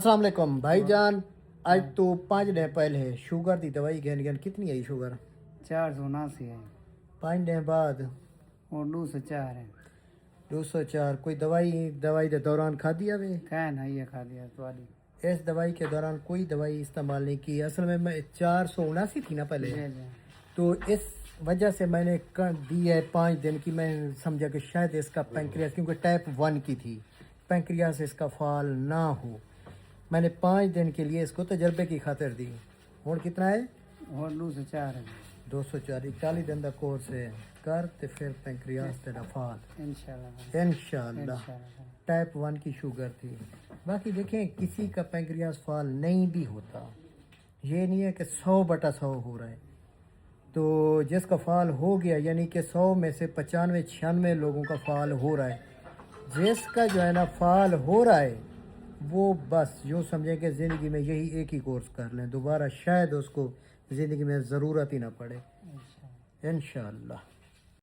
अस्सलाम वालेकुम भाई जान। आज तो 5 दिन पहले शुगर की दवाई गहन गहन कितनी आई शुगर? 479 है 5 दिन बाद और 204 है। 204। कोई दवाई दवाई के दौरान खाधी है वे? कह नहीं है खा दिया तुम्हारी। इस दवाई के दौरान कोई दवाई इस्तेमाल नहीं की। असल में मैं 479 थी ना पहले, तो इस वजह से मैंने दी है 5 दिन की। मैं समझा कि शायद इसका पैंक्रियास, क्योंकि टाइप 1 की थी, पैंक्रियास इसका फाल ना हो। मैंने 5 दिन के लिए इसको तजर्बे की खातिर दी। और कितना है? और 204 है। 204। 41 दिन का कोर्स है कर ते फिर पैंक्रियास तेरा फाल इंशाल्लाह इंशाल्लाह। टाइप 1 की शुगर थी। बाकी देखें, किसी का पैंक्रियास फाल नहीं भी होता, ये नहीं है कि 100/100 हो रहा है। तो जिसका फाल हो गया, यानी कि 100 में से 95-96 लोगों का फाल हो रहा है। जिसका जो है ना फाल हो रहा है, वो बस यूँ समझें कि ज़िंदगी में यही एक ही कोर्स कर लें, दोबारा शायद उसको ज़िंदगी में ज़रूरत ही ना पड़े इंशाअल्लाह।